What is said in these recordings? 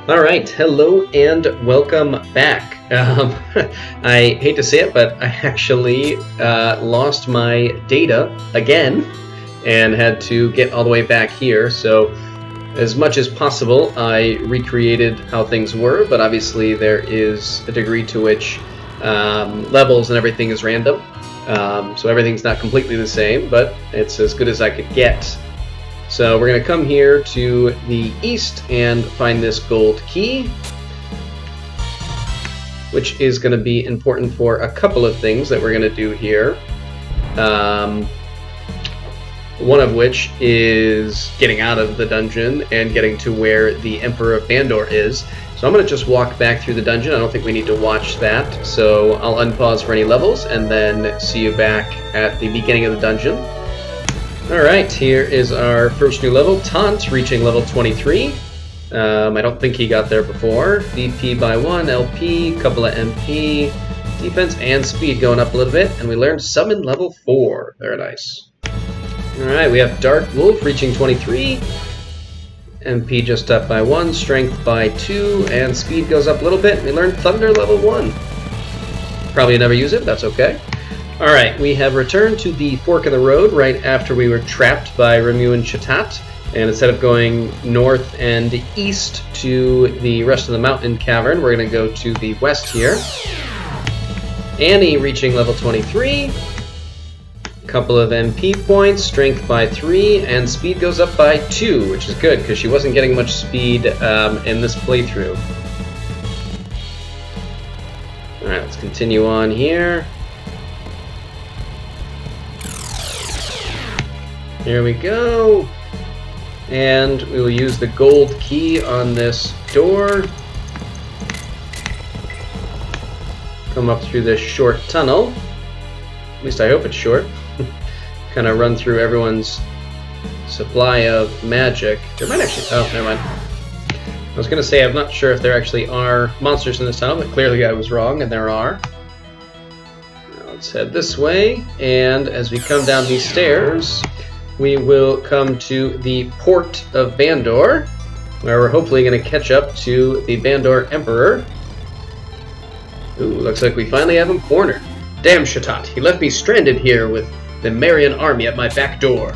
Alright, hello and welcome back. I hate to say it, but I actually lost my data again and had to get all the way back here. So as much as possible I recreated how things were, but obviously there is a degree to which levels and everything is random. So everything's not completely the same, but it's as good as I could get. So we're going to come here to the east and find this gold key, which is going to be important for a couple of things that we're going to do here. One of which is getting out of the dungeon and getting to where the Emperor of Bandore is. So I'm going to just walk back through the dungeon. I don't think we need to watch that, so I'll unpause for any levels and then see you back at the beginning of the dungeon. Alright, here is our first new level, Taunt, reaching level 23. I don't think he got there before. BP by 1, LP, couple of MP, defense and speed going up a little bit, and we learned Summon level 4. Very nice. Alright, we have Dark Wolf reaching 23. MP just up by 1, Strength by 2, and speed goes up a little bit. We learned Thunder level 1. Probably never use it, but that's okay. Alright, we have returned to the fork of the road right after we were trapped by Ramu and Chatat, and instead of going north and east to the rest of the mountain cavern, we're going to go to the west here. Annie reaching level 23, couple of MP points, strength by 3, and speed goes up by 2, which is good because she wasn't getting much speed in this playthrough. Alright, let's continue on here. Here we go, and we will use the gold key on this door. Come up through this short tunnel. At least I hope it's short. Kind of run through everyone's supply of magic. There might actually... oh, never mind. I was going to say I'm not sure if there actually are monsters in this tunnel, but clearly I was wrong, and there are. Now let's head this way, and as we come down these stairs, we will come to the port of Bandore, where we're hopefully going to catch up to the Bandore Emperor. Ooh, looks like we finally have him cornered. Damn Chatat, he left me stranded here with the Marian army at my back door.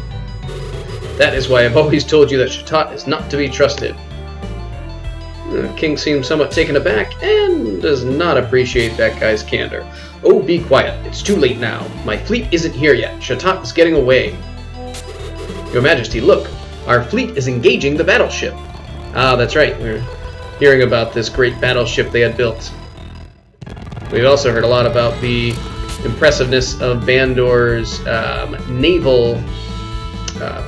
That is why I've always told you that Chatat is not to be trusted. The king seems somewhat taken aback and does not appreciate that guy's candor. Oh, be quiet. It's too late now. My fleet isn't here yet. Chatat is getting away. Your Majesty, look! Our fleet is engaging the battleship. Ah, that's right. We're hearing about this great battleship they had built. We've also heard a lot about the impressiveness of Bandore's naval...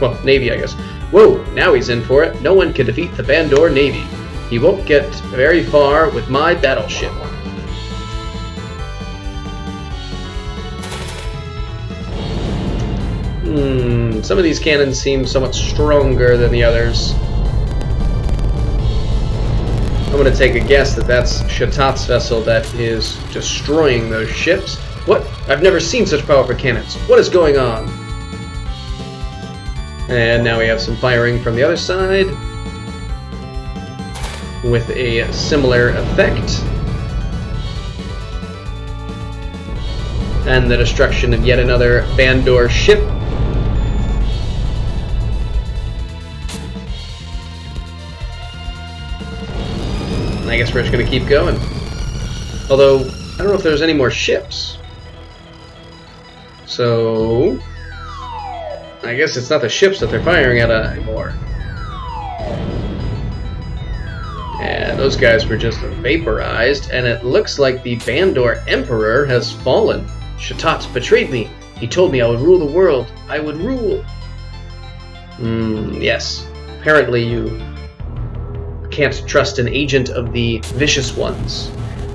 well, navy, I guess. Whoa, now he's in for it. No one can defeat the Bandore Navy. He won't get very far with my battleship. Some of these cannons seem somewhat stronger than the others. I'm going to take a guess that that's Chatat's vessel that is destroying those ships. What? I've never seen such powerful cannons. What is going on? And now we have some firing from the other side with a similar effect. And the destruction of yet another Bandore ship. I guess we're just going to keep going. Although, I don't know if there's any more ships. So, I guess it's not the ships that they're firing at anymore. And those guys were just vaporized, and it looks like the Bandore Emperor has fallen. Chatat betrayed me. He told me I would rule the world. I would rule. Yes. Apparently you can't trust an agent of the vicious ones.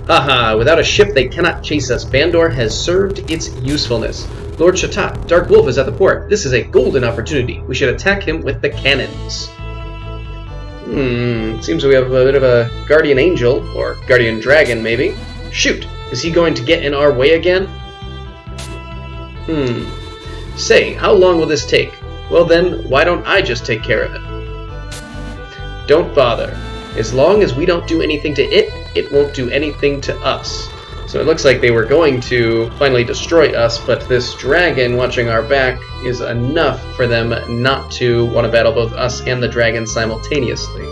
Haha, without a ship they cannot chase us. Bandore has served its usefulness. Lord Chatat, Dark Wolf is at the port. This is a golden opportunity. We should attack him with the cannons. Seems we have a bit of a guardian angel, or guardian dragon maybe. Shoot! Is he going to get in our way again? Say, how long will this take? Well then, why don't I just take care of it? Don't bother. As long as we don't do anything to it, it won't do anything to us. So it looks like they were going to finally destroy us, but this dragon watching our back is enough for them not to want to battle both us and the dragon simultaneously.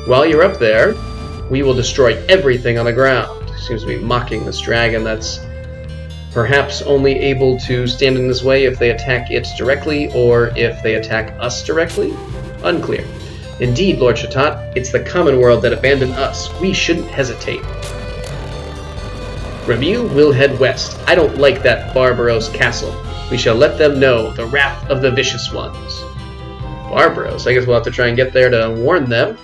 While you're up there, we will destroy everything on the ground. Seems to be mocking this dragon that's perhaps only able to stand in his way if they attack it directly or if they attack us directly? Unclear. Indeed, Lord Chatot, it's the common world that abandoned us. We shouldn't hesitate. From you, we'll head west. I don't like that Barbaros castle. We shall let them know the wrath of the vicious ones. Barbaros? I guess we'll have to try and get there to warn them.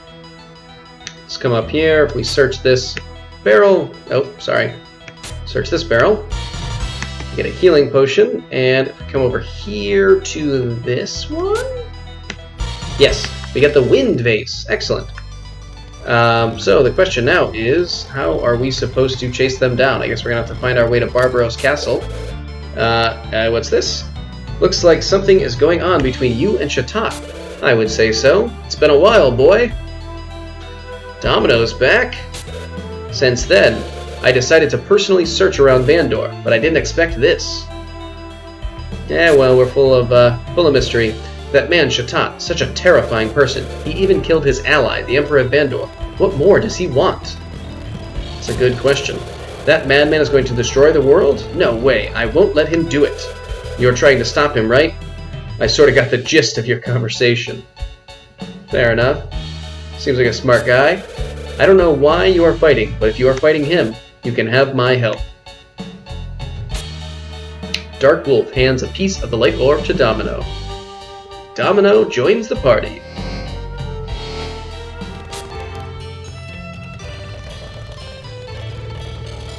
Let's come up here. If we search this barrel... Oh, sorry. Search this barrel. Get a healing potion. And if we come over here to this one... Yes, we get the wind vase. Excellent. So the question now is, how are we supposed to chase them down? I guess we're going to have to find our way to Barbaros Castle. What's this? Looks like something is going on between you and Chatot. I would say so. It's been a while, boy. Domino's back. Since then, I decided to personally search around Bandore, but I didn't expect this. Yeah, well, we're full of mystery. That man, Chatot, such a terrifying person. He even killed his ally, the Emperor of Bandore. What more does he want? It's a good question. That madman is going to destroy the world? No way, I won't let him do it. You're trying to stop him, right? I sort of got the gist of your conversation. Fair enough. Seems like a smart guy. I don't know why you are fighting, but if you are fighting him, you can have my help. Dark Wolf hands a piece of the light orb to Domino. Domino joins the party.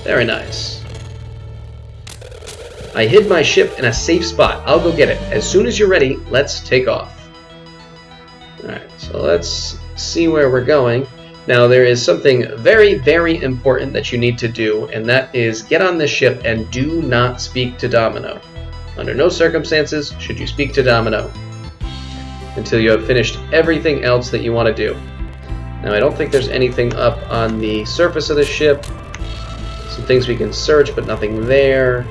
Very nice. I hid my ship in a safe spot. I'll go get it. As soon as you're ready, let's take off. Alright, so let's see where we're going. Now, there is something very, very important that you need to do, and that is get on this ship and do not speak to Domino. Under no circumstances should you speak to Domino until you have finished everything else that you want to do. Now, I don't think there's anything up on the surface of the ship. Some things we can search, but nothing there.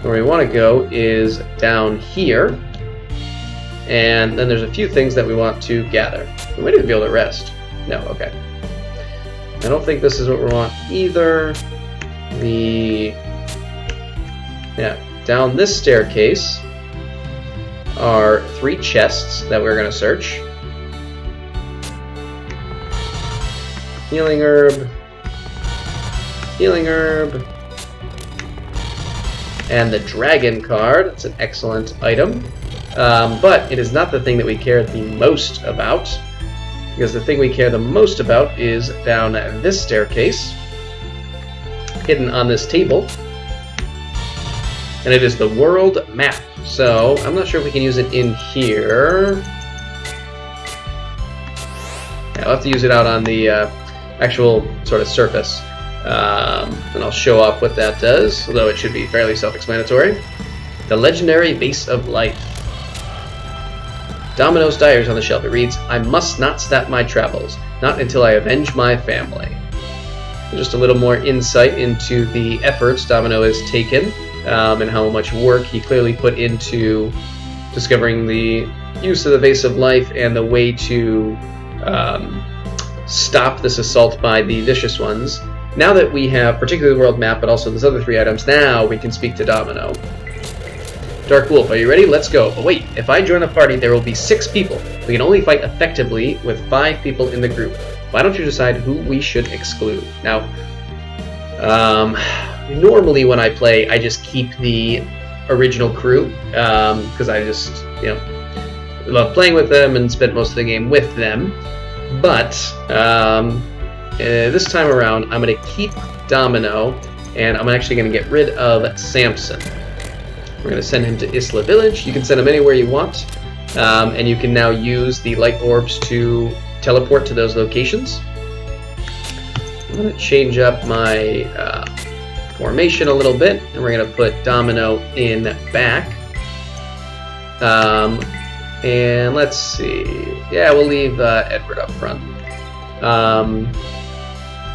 Where we want to go is down here. And then there's a few things that we want to gather. We might even be able to rest. No, okay. I don't think this is what we want either. Down this staircase are 3 chests that we're going to search. Healing herb. Healing herb. And the dragon card. That's an excellent item. But it is not the thing that we care the most about. Because the thing we care the most about is down this staircase. Hidden on this table. And it is the world map. So, I'm not sure if we can use it in here. Yeah, I'll have to use it out on the actual sort of surface. And I'll show off what that does, although it should be fairly self-explanatory. The legendary Vase of Life. Domino's diaries on the shelf. It reads, I must not stop my travels, not until I avenge my family. Just a little more insight into the efforts Domino has taken. And how much work he clearly put into discovering the use of the Vase of Life and the way to stop this assault by the vicious ones. Now that we have particularly the world map, but also those other 3 items, now we can speak to Domino. Dark Wolf, are you ready? Let's go. But wait, if I join the party, there will be 6 people. We can only fight effectively with 5 people in the group. Why don't you decide who we should exclude? Now, normally when I play, I just keep the original crew, because I just, love playing with them and spent most of the game with them. But this time around, I'm going to keep Domino, and I'm actually going to get rid of Samson. We're going to send him to Isla Village. You can send him anywhere you want, and you can now use the light orbs to teleport to those locations. I'm going to change up my formation a little bit, and we're going to put Domino in back. And let's see. Yeah, we'll leave Edward up front.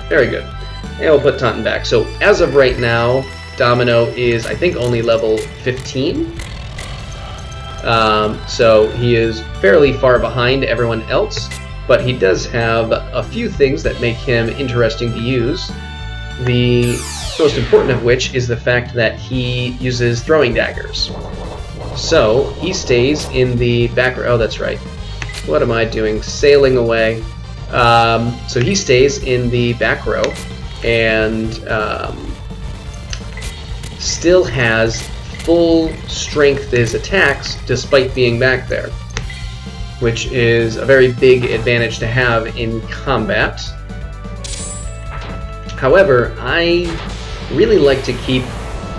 Very good. And we'll put Taunton back. So as of right now, Domino is, I think, only level 15. So he is fairly far behind everyone else, but he does have a few things that make him interesting to use. The most important of which is the fact that he uses throwing daggers. So he stays in the back row. Oh, that's right. What am I doing? Sailing away. So he stays in the back row and still has full strength to his attacks despite being back there, which is a very big advantage to have in combat. However, I really like to keep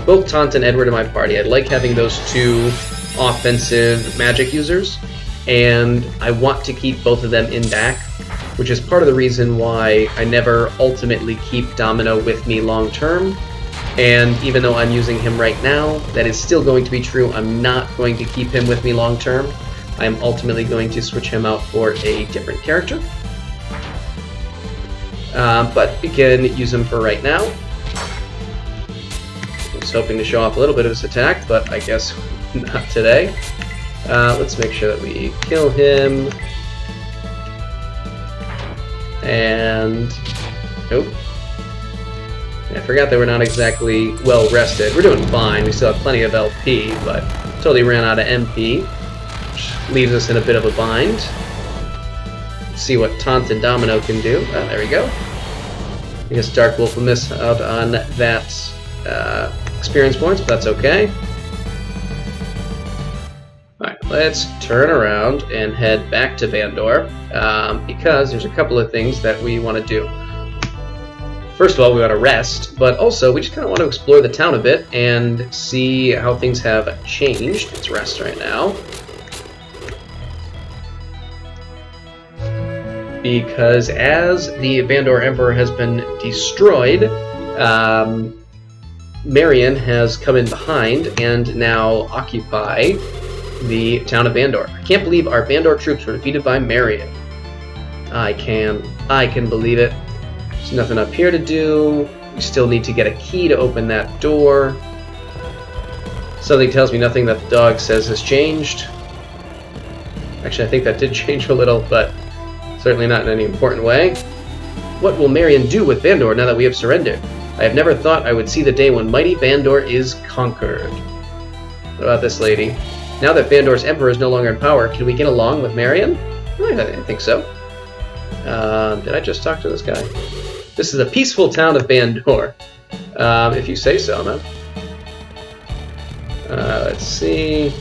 both Taunt and Edward in my party. I like having those two offensive magic users, and I want to keep both of them in back, which is part of the reason why I never ultimately keep Domino with me long term. And even though I'm using him right now, that is still going to be true. I'm not going to keep him with me long term. I'm ultimately going to switch him out for a different character. But we can use him for right now. I was hoping to show off a little bit of his attack, but I guess not today. Let's make sure that we kill him. And... nope. I forgot that we're not exactly well rested. We're doing fine. We still have plenty of LP, but totally ran out of MP, which leaves us in a bit of a bind. Let's see what Taunt and Domino can do. There we go. I guess Dark Wolf will miss out on that experience points, but that's okay. Alright, let's turn around and head back to Bandore, because there's a couple of things that we want to do. First of all, we want to rest, but also we just kind of want to explore the town a bit and see how things have changed. Let's rest right now. Because as the Bandore Emperor has been destroyed, Marion has come in behind and now occupy the town of Bandore. I can't believe our Bandore troops were defeated by Marion. I can believe it. There's nothing up here to do. We still need to get a key to open that door. Something tells me nothing that the dog says has changed. Actually, I think that did change a little, but certainly not in any important way. What will Marion do with Bandore now that we have surrendered? I have never thought I would see the day when mighty Bandore is conquered. What about this lady? Now that Bandore's emperor is no longer in power, can we get along with Marion? I think so. Did I just talk to this guy? This is a peaceful town of Bandore. If you say so, man. Let's see.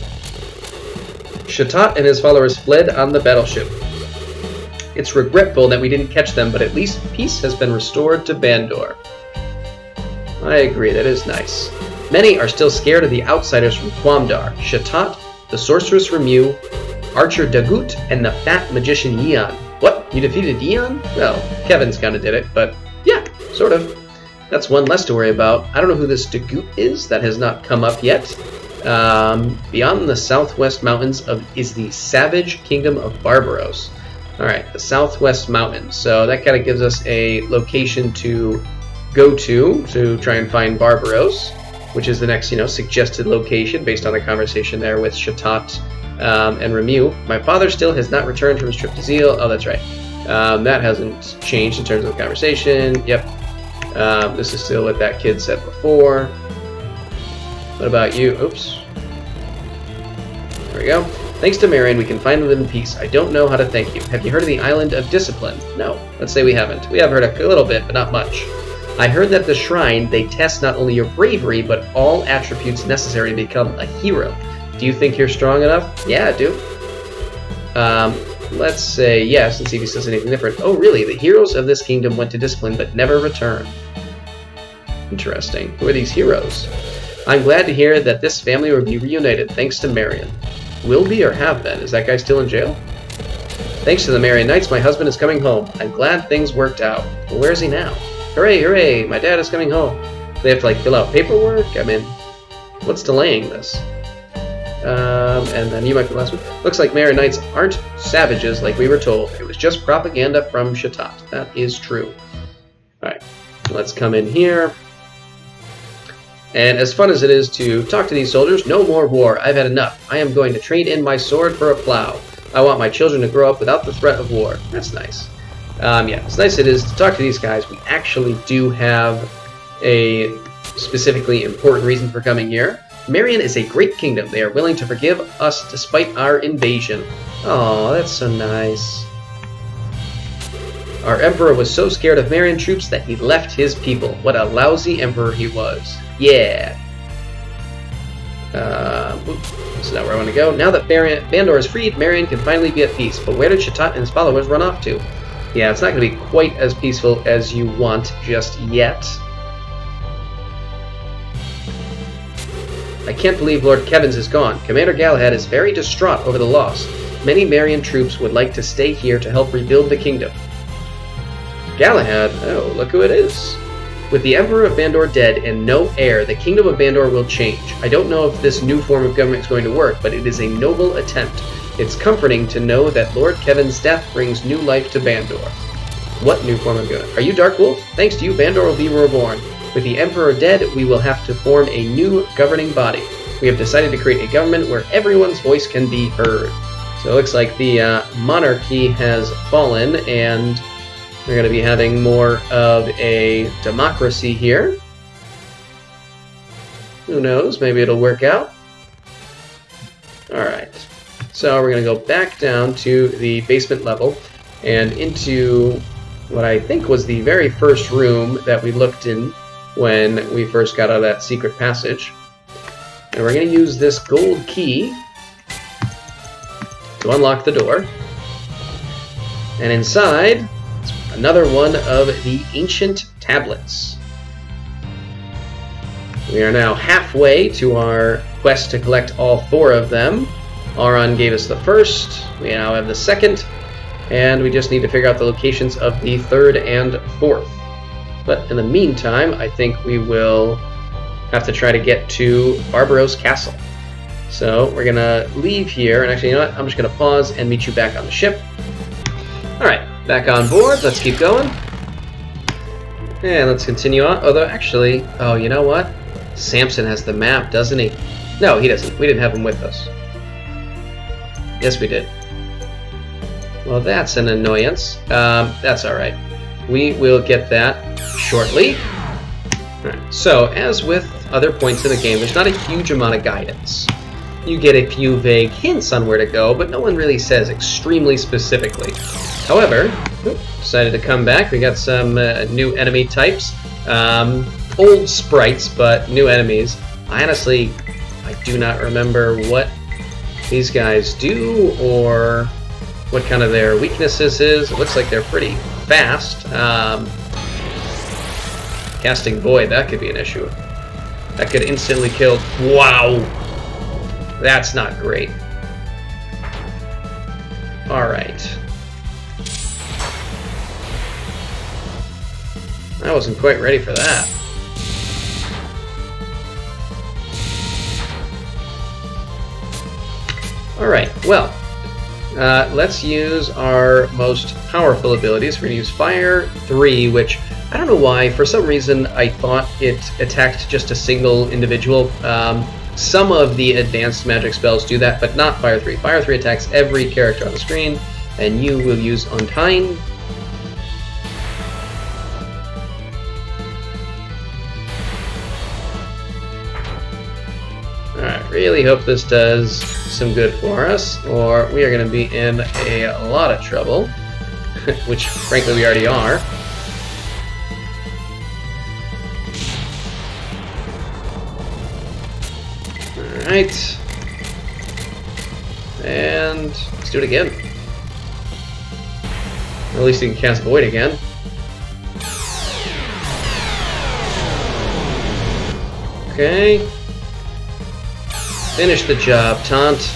Shatat and his followers fled on the battleship. It's regretful that we didn't catch them, but at least peace has been restored to Bandore. I agree, that is nice. Many are still scared of the outsiders from Quamdar. Shatat, the sorceress Remu, Archer Dagut, and the fat magician Yeon. What? You defeated Yeon? Well, Kevin's kinda did it, but yeah, sort of. That's one less to worry about. I don't know who this Dagut is. That has not come up yet. Beyond the southwest mountains is the savage kingdom of Barbaros. Alright, the southwest mountains. So that kind of gives us a location to go to try and find Barbaros, which is the next, suggested location based on the conversation there with Shatat and Remu. My father still has not returned from his trip to Zeal. Oh, that's right. That hasn't changed in terms of the conversation. Yep. This is still what that kid said before. What about you? Oops. There we go. Thanks to Marion, we can finally live in peace. I don't know how to thank you. Have you heard of the Island of Discipline? No. Let's say we haven't. We have heard a little bit, but not much. I heard that at the shrine, they test not only your bravery, but all attributes necessary to become a hero. Do you think you're strong enough? Yeah, I do. Let's say yes and see if he says anything different. Oh, really? The heroes of this kingdom went to Discipline, but never returned. Interesting. Who are these heroes? I'm glad to hear that this family will be reunited, thanks to Marion. Will be or have been? Is that guy still in jail? Thanks to the Marion Knights, my husband is coming home. I'm glad things worked out. Well, where is he now? Hooray, hooray, my dad is coming home. Do they have to, fill out paperwork? I mean, what's delaying this? And then you might be the last one. Looks like Mare Knights aren't savages like we were told. It was just propaganda from Shatat. That is true. Alright, let's come in here. And as fun as it is to talk to these soldiers, no more war. I've had enough. I am going to trade in my sword for a plow. I want my children to grow up without the threat of war. That's nice. Yeah, as nice as it is to talk to these guys, we actually do have a specifically important reason for coming here. Marion is a great kingdom. They are willing to forgive us despite our invasion. Oh, that's so nice. Our emperor was so scared of Marion troops that he left his people. What a lousy emperor he was. Yeah. This is not where I want to go. Now that Bandore is freed, Marion can finally be at peace. But where did Shatat and his followers run off to? Yeah, it's not going to be quite as peaceful as you want just yet. I can't believe Lord Kevins is gone. Commander Galahad is very distraught over the loss. Many Marion troops would like to stay here to help rebuild the kingdom. Galahad? Oh, look who it is. With the Emperor of Bandore dead and no heir, the Kingdom of Bandore will change. I don't know if this new form of government is going to work, but it is a noble attempt. It's comforting to know that Lord Kevin's death brings new life to Bandore. What new form of government? Are you Dark Wolf? Thanks to you, Bandore will be reborn. With the Emperor dead, we will have to form a new governing body. We have decided to create a government where everyone's voice can be heard. So it looks like the monarchy has fallen, and we're going to be having more of a democracy here. Who knows? Maybe it'll work out. Alright. So we're going to go back down to the basement level and into what I think was the very first room that we looked in when we first got out of that secret passage. And we're going to use this gold key to unlock the door. And inside, another one of the ancient tablets. We are now halfway to our quest to collect all 4 of them. Auron gave us the first, we now have the second, and we just need to figure out the locations of the 3rd and 4th. But in the meantime, I think we will have to try to get to Barbaros Castle. So we're going to leave here, and actually, you know what? I'm just going to pause and meet you back on the ship. Alright, back on board. Let's keep going. And let's continue on. Although, actually, oh, you know what? Samson has the map, doesn't he? No, he doesn't. We didn't have him with us. Yes, we did. Well, that's an annoyance. That's alright. We will get that shortly. Alright, so, as with other points in the game, there's not a huge amount of guidance. You get a few vague hints on where to go, but no one really says extremely specifically. However, decided to come back. We got some new enemy types. Old sprites, but new enemies. I do not remember what these guys do or what kind of their weaknesses is. It looks like they're pretty fast. Casting Void, that could be an issue. That could instantly kill. Wow! That's not great. Alright. I wasn't quite ready for that. Alright, well, let's use our most powerful abilities. We're going to use Fire 3, which, I don't know why, for some reason I thought it attacked just a single individual. Some of the advanced magic spells do that, but not Fire 3. Fire 3 attacks every character on the screen, and you will use Untyne. Alright, really hope this does some good for us, or we are going to be in a lot of trouble, which frankly we already are. Alright. And let's do it again. Or at least you can cast Void again. Okay. Finish the job, Taunt.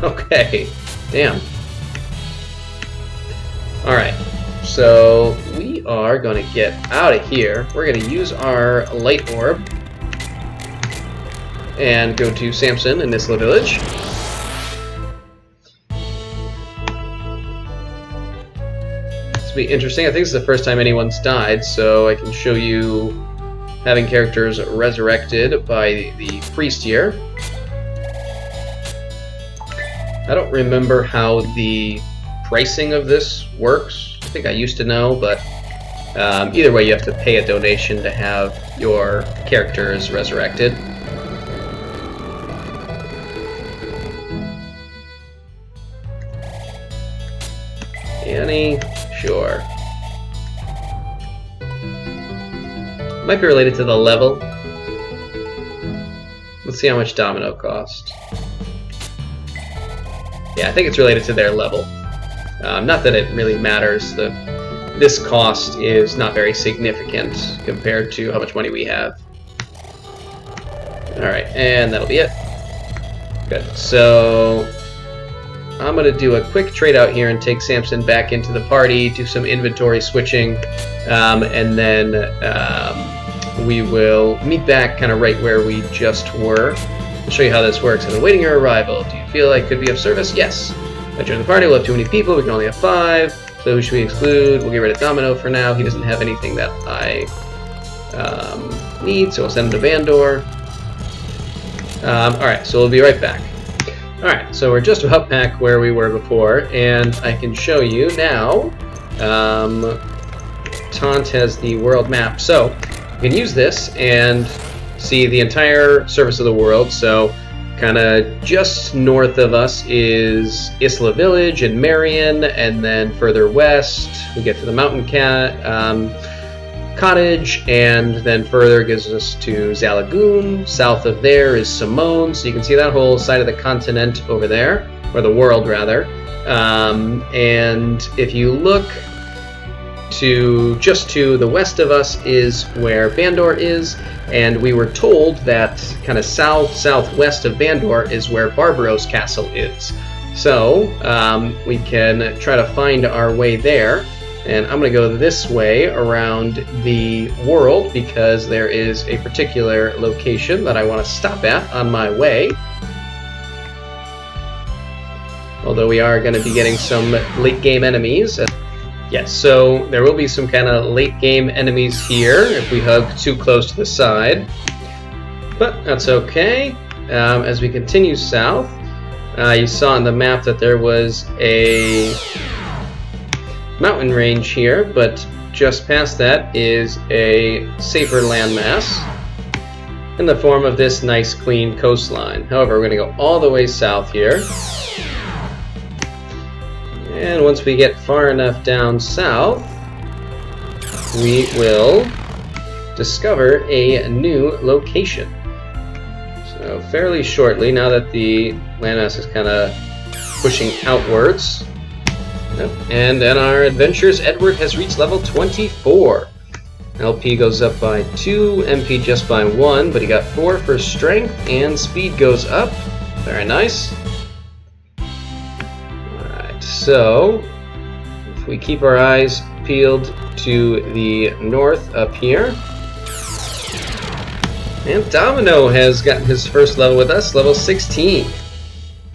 Okay. Damn. Alright. So we are going to get out of here. We're going to use our light orb and go to Samson in this little village. This will be interesting. I think this is the first time anyone's died, so I can show you having characters resurrected by the priest here. I don't remember how the pricing of this works. I think I used to know, but either way you have to pay a donation to have your characters resurrected. Annie? Sure. Might be related to the level. Let's see how much Domino cost. Yeah, I think it's related to their level. Not that it really matters. This cost is not very significant compared to how much money we have. Alright, and that'll be it. Good. So I'm going to do a quick trade out here and take Samson back into the party, do some inventory switching, and then we will meet back kind of right where we just were. I'll show you how this works. I'm awaiting your arrival. Do you feel I could be of service? Yes. I join the party. We'll have too many people. We can only have 5. So who should we exclude? We'll get rid of Domino for now. He doesn't have anything that I need, so I'll send him to Bandore. Alright, so we'll be right back. Alright, so we're just about back where we were before, and I can show you now. Taunt has the world map, so you can use this and see the entire surface of the world. So kind of just north of us is Isla Village and Marion, and then further west we get to the Mountain Cottage, and then further gives us to Zalagoon. South of there is Simone, so you can see that whole side of the continent over there, or the world rather. And if you look just to the west of us is where Bandore is, and we were told that kind of southwest of Bandore is where Barbaros Castle is. So we can try to find our way there, and I'm going to go this way around the world because there is a particular location that I want to stop at on my way. Although we are going to be getting some late game enemies. Yes, so there will be some kind of late game enemies here if we hug too close to the side. But that's okay. As we continue south, you saw on the map that there was a mountain range here, but just past that is a safer landmass in the form of this nice clean coastline. However, we're going to go all the way south here. And once we get far enough down south, we will discover a new location. So fairly shortly, now that the landmass is kind of pushing outwards. And in our adventures, Edward has reached level 24. LP goes up by 2, MP just by 1, but he got 4 for strength, and speed goes up. Very nice. So, if we keep our eyes peeled to the north up here, and Domino has gotten his first level with us, level 16.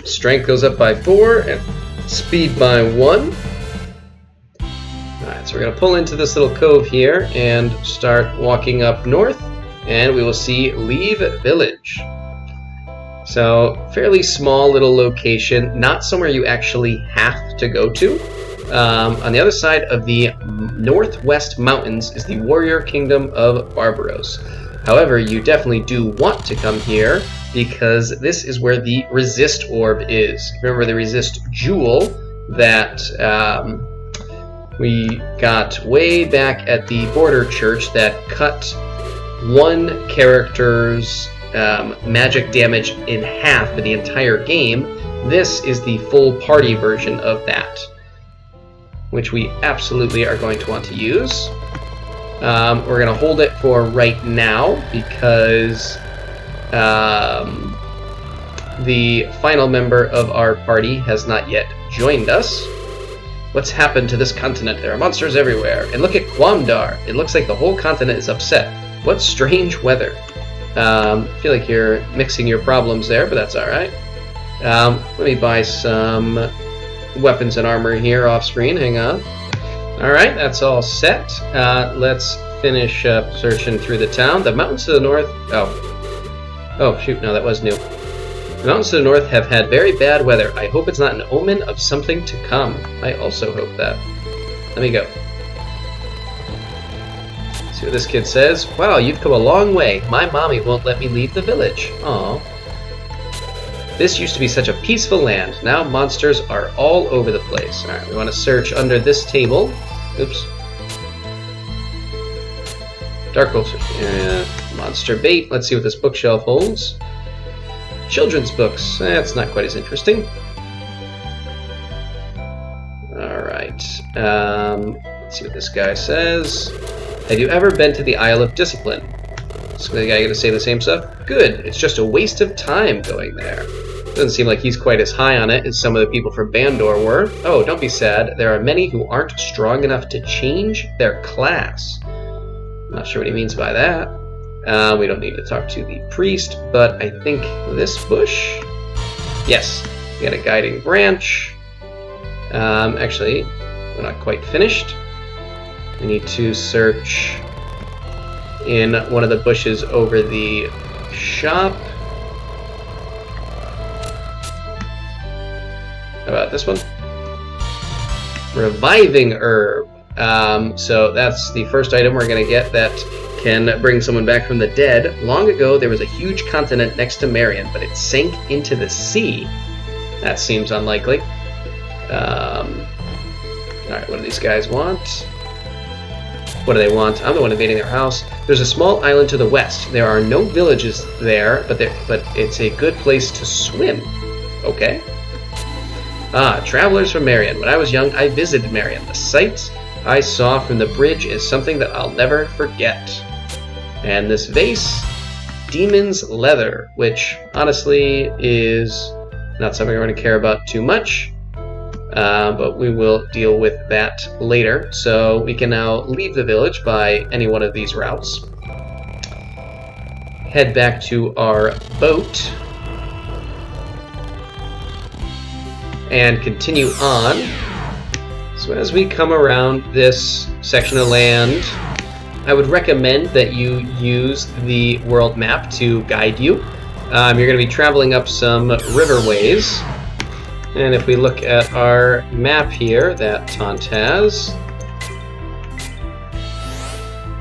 Strength goes up by 4, and speed by 1. Alright, so we're going to pull into this little cove here and start walking up north, and we will see Leave Village. So, fairly small little location, not somewhere you actually have to go to. On the other side of the northwest mountains is the warrior kingdom of Barbaros. However, you definitely do want to come here because this is where the resist orb is. Remember the resist jewel that we got way back at the border church that cut one character's magic damage in half for the entire game. This is the full party version of that, which we absolutely are going to want to use. We're going to hold it for right now because the final member of our party has not yet joined us. What's happened to this continent? There are monsters everywhere. And look at Bandore. It looks like the whole continent is upset. What strange weather. I feel like you're mixing your problems there, but that's alright. Let me buy some weapons and armor here off screen. Hang on. Alright, that's all set. Let's finish up searching through the town. The mountains to the north... Oh, shoot, no, that was new. The mountains to the north have had very bad weather. I hope it's not an omen of something to come. I also hope that. Let me go. See what this kid says. Wow, you've come a long way. My mommy won't let me leave the village. Aww. This used to be such a peaceful land. Now monsters are all over the place. Alright, we want to search under this table. Oops. Dark culture. Monster bait. Let's see what this bookshelf holds. Children's books. That's not quite as interesting. Alright. Let's see what this guy says. Have you ever been to the Isle of Discipline? Is the guy going to say the same stuff? Good. It's just a waste of time going there. Doesn't seem like he's quite as high on it as some of the people from Bandore were. Oh, don't be sad. There are many who aren't strong enough to change their class. I'm not sure what he means by that. We don't need to talk to the priest, but I think this bush? Yes. We got a guiding branch. Actually, we're not quite finished. We need to search in one of the bushes over the shop. How about this one? Reviving herb. So that's the first item we're going to get that can bring someone back from the dead. Long ago, there was a huge continent next to Marion, but it sank into the sea. That seems unlikely. Alright, what do these guys want? What do they want? I'm the one invading their house. There's a small island to the west. There are no villages there, but it's a good place to swim. Okay. Ah, travelers from Marion. When I was young, I visited Marion. The sights I saw from the bridge is something that I'll never forget. And this vase, Demon's Leather, which honestly is not something we're going to care about too much. But we will deal with that later. So we can now leave the village by any one of these routes. Head back to our boat. And continue on. So as we come around this section of land, I would recommend that you use the world map to guide you. You're going to be traveling up some riverways. And if we look at our map here that Tant has,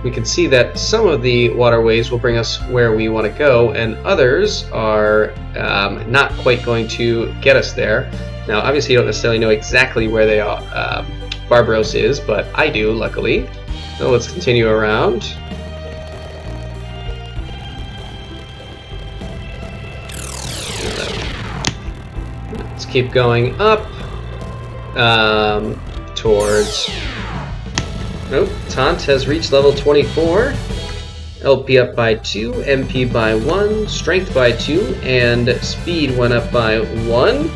we can see that some of the waterways will bring us where we want to go, and others are not quite going to get us there. Now, obviously, you don't necessarily know exactly where they are, Barbaros is, but I do, luckily. So let's continue around. Let's keep going up towards... Nope, Tant has reached level 24. LP up by 2, MP by 1, Strength by 2, and Speed went up by 1.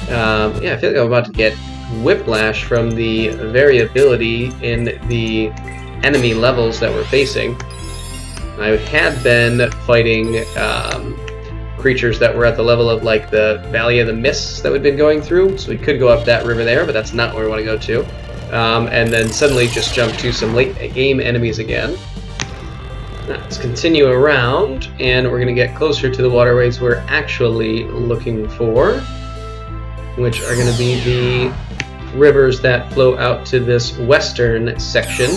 Yeah, I feel like I'm about to get whiplash from the variability in the enemy levels that we're facing. I had been fighting creatures that were at the level of like the Valley of the Mists that we've been going through, so we could go up that river there, but that's not where we want to go to. And then suddenly just jump to some late game enemies again. Let's continue around, and we're going to get closer to the waterways we're actually looking for, which are going to be the rivers that flow out to this western section.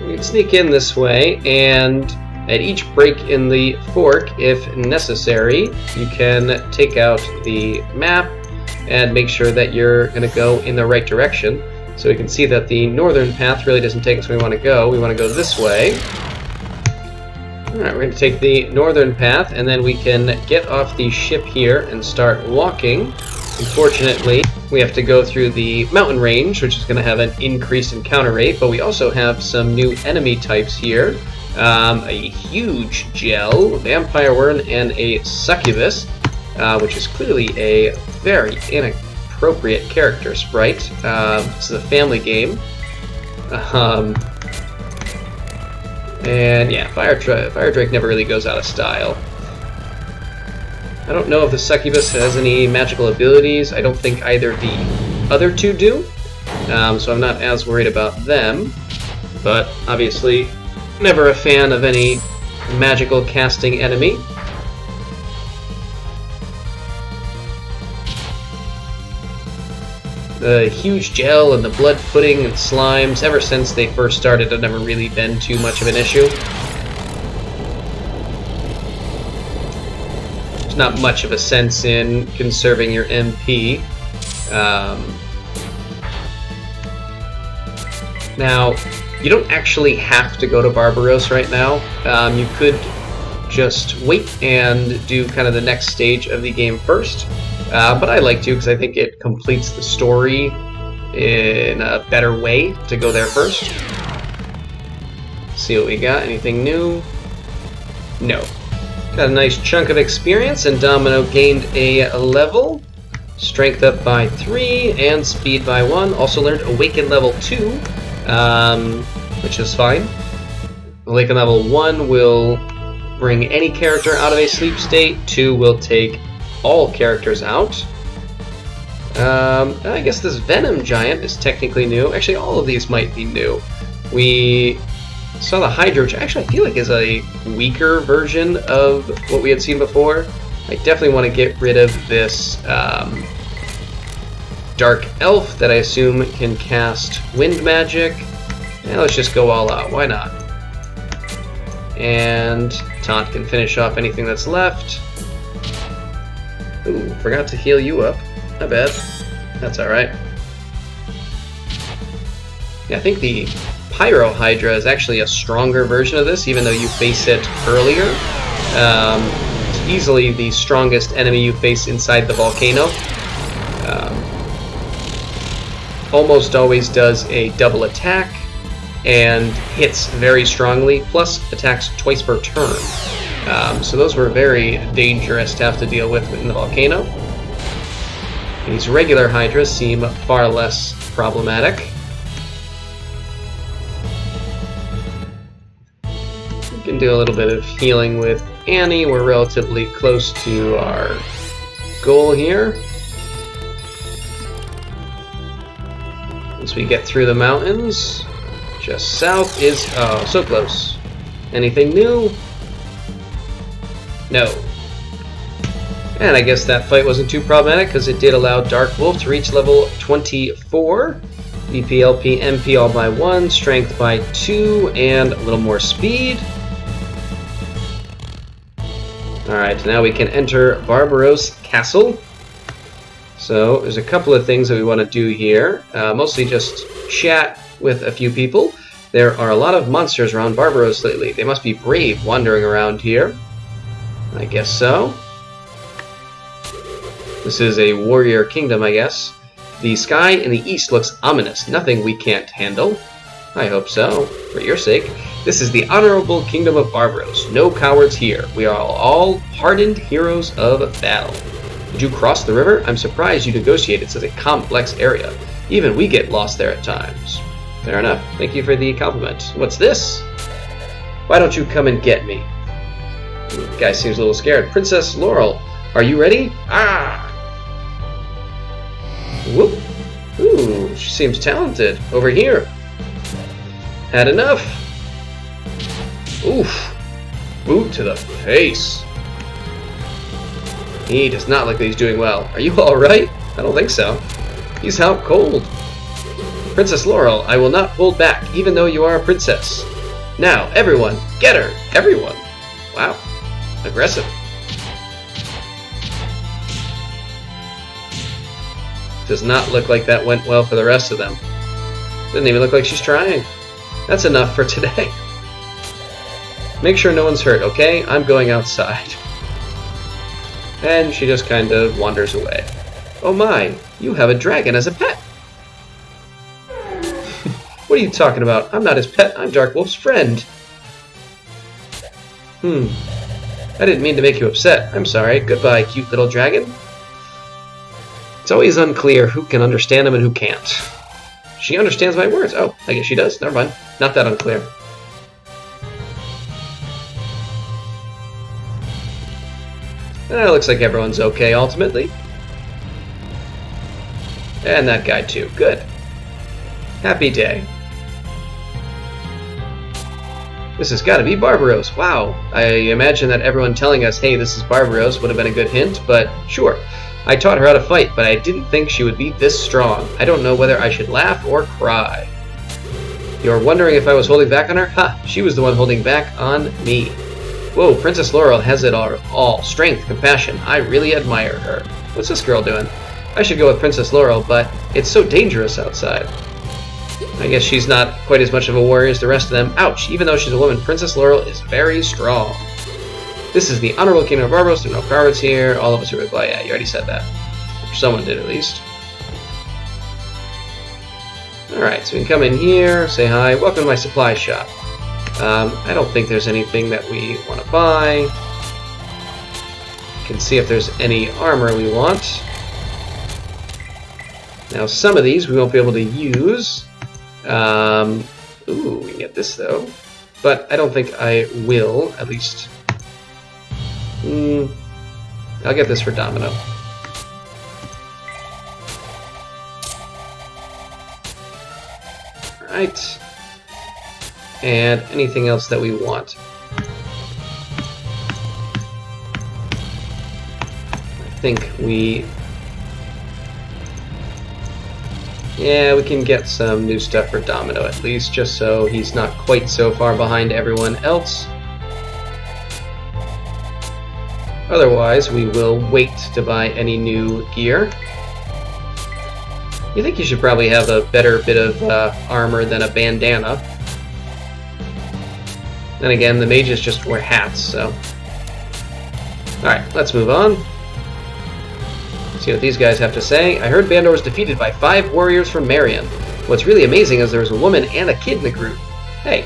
We can sneak in this way, and at each break in the fork, if necessary, you can take out the map and make sure that you're going to go in the right direction. So we can see that the northern path really doesn't take us where we want to go. We want to go this way. Alright, we're going to take the northern path, and then we can get off the ship here and start walking. Unfortunately, we have to go through the mountain range, which is going to have an increased encounter rate, but we also have some new enemy types here. A huge gel, vampire worm, and a succubus, which is clearly a very appropriate character sprite. This is a family game. And yeah, Fire Drake never really goes out of style. I don't know if the Succubus has any magical abilities. I don't think either the other two do. So I'm not as worried about them. But obviously, never a fan of any magical casting enemy. The huge gel and the blood pudding and slimes, ever since they first started, have never really been too much of an issue. There's not much of a sense in conserving your MP. Now, you don't actually have to go to Barbaros right now. You could just wait and do kind of the next stage of the game first. But I like to because I think it completes the story in a better way to go there first. See what we got. Anything new? No. Got a nice chunk of experience, and Domino gained a level. Strength up by 3 and speed by 1. Also learned Awaken level 2, which is fine. Awaken level 1 will bring any character out of a sleep state. 2 will take all characters out. I guess this Venom Giant is technically new. Actually, all of these might be new. We saw the Hydra, which actually I feel like is a weaker version of what we had seen before. I definitely want to get rid of this Dark Elf that I assume can cast Wind Magic. And let's just go all out. Why not? And Taunt can finish off anything that's left. Ooh, forgot to heal you up. Not bad. That's alright. Yeah, I think the Pyro Hydra is actually a stronger version of this, even though you face it earlier. It's easily the strongest enemy you face inside the volcano. Almost always does a double attack and hits very strongly, plus attacks twice per turn. So those were very dangerous to have to deal with in the volcano. These regular Hydras seem far less problematic. We can do a little bit of healing with Annie. We're relatively close to our goal here. Once we get through the mountains, just south is... oh, so close. Anything new? No. And I guess that fight wasn't too problematic because it did allow Dark Wolf to reach level 24. VP, MP all by 1, Strength by 2, and a little more speed. Alright, now we can enter Barbaros Castle. So there's a couple of things that we want to do here. Mostly just chat with a few people. There are a lot of monsters around Barbaros lately. They must be brave wandering around here. I guess so. This is a warrior kingdom, I guess. The sky in the east looks ominous. Nothing we can't handle. I hope so, for your sake. This is the honorable kingdom of Barbaros. No cowards here. We are all hardened heroes of battle. Did you cross the river? I'm surprised you negotiated such a complex area. Even we get lost there at times. Fair enough. Thank you for the compliment. What's this? Why don't you come and get me? The guy seems a little scared. Princess Laurel, are you ready? Ah! Whoop! Ooh, she seems talented. Over here. Had enough. Oof. Boot to the face. He does not look like he's doing well. Are you alright? I don't think so. He's out cold. Princess Laurel, I will not hold back, even though you are a princess. Now, everyone, get her! Everyone! Wow. Aggressive. Does not look like that went well for the rest of them. Doesn't even look like she's trying. That's enough for today. Make sure no one's hurt, okay? I'm going outside. And she just kind of wanders away. Oh my, you have a dragon as a pet! What are you talking about? I'm not his pet, I'm Dark Wolf's friend. I didn't mean to make you upset. I'm sorry. Goodbye, cute little dragon. It's always unclear who can understand them and who can't. She understands my words. Oh, I guess she does. Never mind. Not that unclear. Looks like everyone's okay, ultimately. And that guy, too. Good. Happy day. This has got to be Barbaros. Wow. I imagine that everyone telling us, hey, this is Barbaros, would have been a good hint, but sure. I taught her how to fight, but I didn't think she would be this strong. I don't know whether I should laugh or cry. You're wondering if I was holding back on her? Ha! She was the one holding back on me. Whoa, Princess Laurel has it all. Strength, compassion. I really admire her. What's this girl doing? I should go with Princess Laurel, but it's so dangerous outside. I guess she's not quite as much of a warrior as the rest of them. Ouch! Even though she's a woman, Princess Laurel is very strong. This is the Honorable Kingdom of Barbaros. There are no cowards here. All of us are reply. Yeah, you already said that. Or someone did, at least. Alright, so we can come in here, say hi. Welcome to my supply shop. I don't think there's anything that we want to buy. We can see if there's any armor we want. Now, some of these we won't be able to use. Ooh, we can get this, though. But I don't think I will, at least. I'll get this for Domino. Alright. And anything else that we want. I think we... Yeah, we can get some new stuff for Domino at least, just so he's not quite so far behind everyone else. Otherwise, we will wait to buy any new gear. You think you should probably have a better bit of armor than a bandana. Then again, the mages just wear hats, so... Alright, let's move on. See what these guys have to say. I heard Bandore was defeated by 5 warriors from Marion. What's really amazing is there's a woman and a kid in the group. Hey.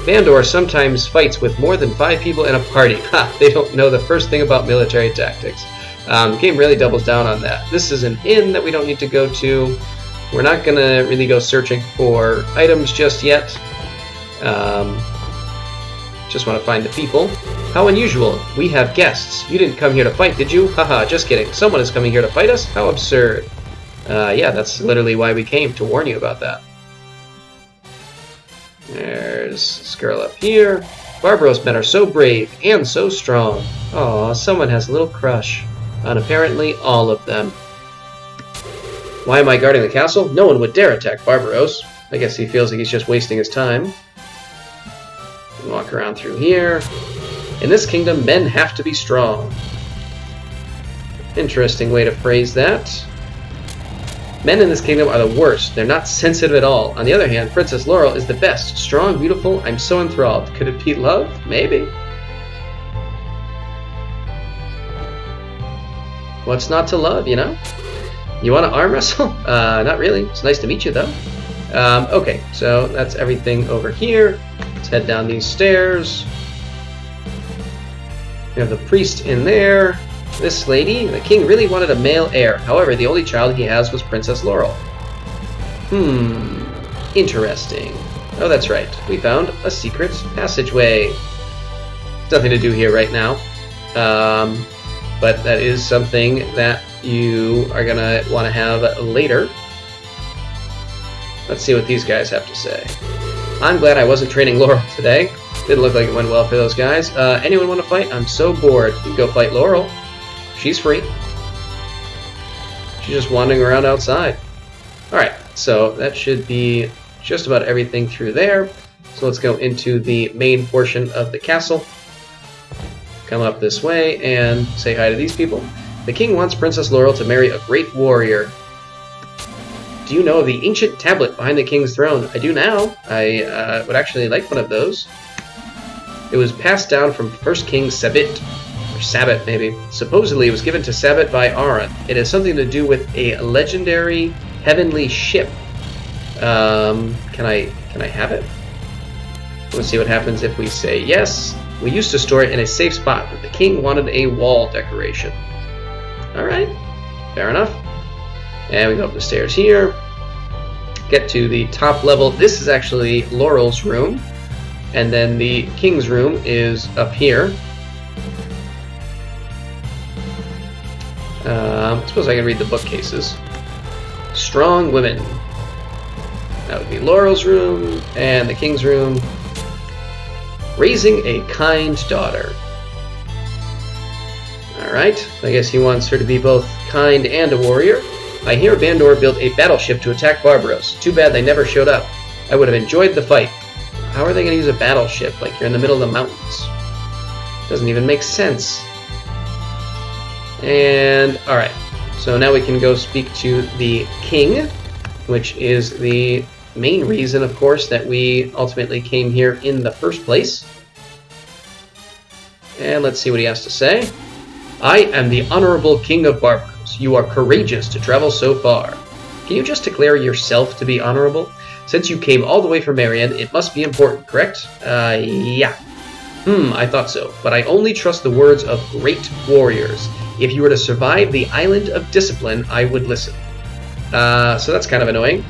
Bandore sometimes fights with more than 5 people in a party. Ha! They don't know the first thing about military tactics. The game really doubles down on that. This is an inn that we don't need to go to. We're not going to really go searching for items just yet. Just want to find the people. How unusual. We have guests. You didn't come here to fight, did you? Haha, just kidding. Someone is coming here to fight us? How absurd. Yeah, that's literally why we came, to warn you about that. There's this girl up here. Barbaros men are so brave and so strong. Aw, someone has a little crush on apparently all of them. Why am I guarding the castle? No one would dare attack Barbaros. I guess he feels like he's just wasting his time. Walk around through here. In this kingdom, men have to be strong. Interesting way to phrase that. Men in this kingdom are the worst. They're not sensitive at all. On the other hand, Princess Laurel is the best. Strong, beautiful. I'm so enthralled. Could it be love? Maybe. What's not to love, you know? You want to arm wrestle? Not really. It's nice to meet you, though. Okay, so that's everything over here. Let's head down these stairs. We have the priest in there. This lady. The king really wanted a male heir. However, the only child he has was Princess Laurel. Interesting. Oh, that's right. We found a secret passageway. There's nothing to do here right now. But that is something that you are going to want to have later. Let's see what these guys have to say. I'm glad I wasn't training Laurel today. Didn't look like it went well for those guys. Anyone want to fight? I'm so bored. You can go fight Laurel. She's free. She's just wandering around outside. Alright, so that should be just about everything through there. So let's go into the main portion of the castle. Come up this way and say hi to these people. The king wants Princess Laurel to marry a great warrior. Do you know of the ancient tablet behind the king's throne? I do now. I would actually like one of those. It was passed down from first King Sabit. Or Sabbat, maybe. Supposedly it was given to Sabbat by Aaron. It has something to do with a legendary heavenly ship. Can I have it? Let's see what happens if we say yes. We used to store it in a safe spot, but the king wanted a wall decoration. Alright. Fair enough. And we go up the stairs here. Get to the top level. This is actually Laurel's room. And then the king's room is up here. I suppose I can read the bookcases. Strong women. That would be Laurel's room and the king's room. Raising a kind daughter. Alright, I guess he wants her to be both kind and a warrior. I hear Bandore built a battleship to attack Barbaros. Too bad they never showed up. I would have enjoyed the fight. How are they going to use a battleship? Like, you're in the middle of the mountains. Doesn't even make sense. And, alright. So now we can go speak to the king, which is the main reason, of course, that we ultimately came here in the first place. And let's see what he has to say. I am the Honorable King of Barbaros. You are courageous to travel so far. Can you just declare yourself to be honorable? Since you came all the way from Marion, it must be important, correct? Yeah. I thought so, but I only trust the words of great warriors. If you were to survive the Island of Discipline, I would listen. So that's kind of annoying.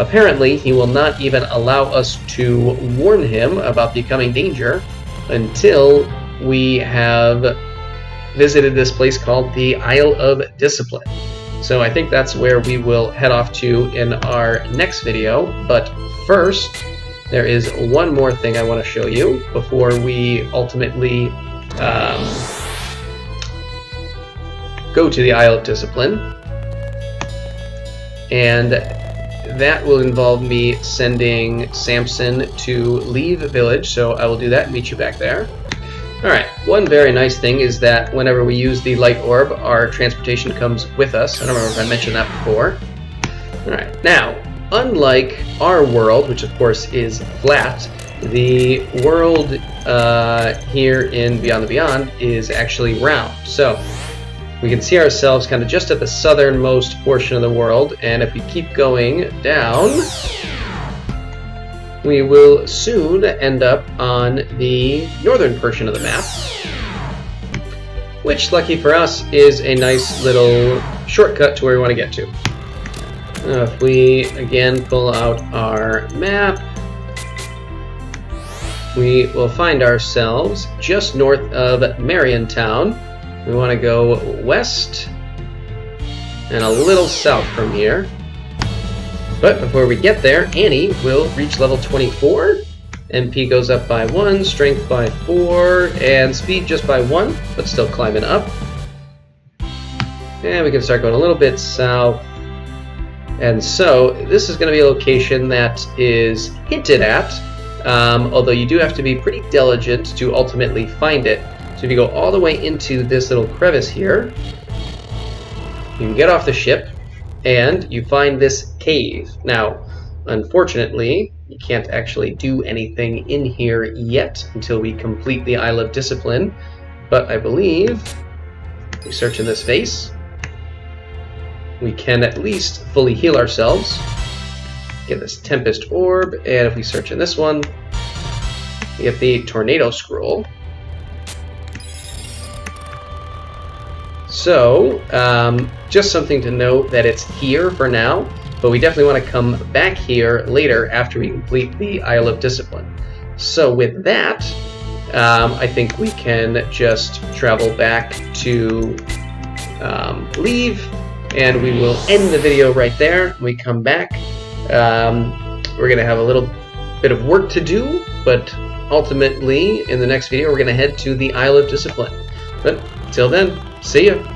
Apparently, he will not even allow us to warn him about the coming danger until we have visited this place called the Isle of Discipline. So I think that's where we will head off to in our next video. But first, there is one more thing I want to show you before we ultimately go to the Isle of Discipline. And that will involve me sending Samson to leave the village, so I will do that and meet you back there. Alright, one very nice thing is that whenever we use the light orb, our transportation comes with us. I don't remember if I mentioned that before. Alright, now, unlike our world, which of course is flat, the world here in Beyond the Beyond is actually round. So, we can see ourselves kind of just at the southernmost portion of the world, and if we keep going down, we will soon end up on the northern portion of the map, which, lucky for us, is a nice little shortcut to where we want to get to. If we, again, pull out our map, we will find ourselves just north of Marion Town. We want to go west and a little south from here. But before we get there, Annie will reach level 24. MP goes up by 1, strength by 4, and speed just by 1, but still climbing up. And we can start going a little bit south. And so, this is going to be a location that is hinted at, although you do have to be pretty diligent to ultimately find it. So if you go all the way into this little crevice here, you can get off the ship, and you find this cave. Now, unfortunately, you can't actually do anything in here yet until we complete the Isle of Discipline, but I believe, if we search in this face, we can at least fully heal ourselves. Get this Tempest Orb, and if we search in this one, we get the Tornado Scroll. So, just something to note that it's here for now, but we definitely want to come back here later after we complete the Isle of Discipline. So with that, I think we can just travel back to leave, and we will end the video right there. When we come back, we're going to have a little bit of work to do, but ultimately, in the next video, we're going to head to the Isle of Discipline. But until then, see ya!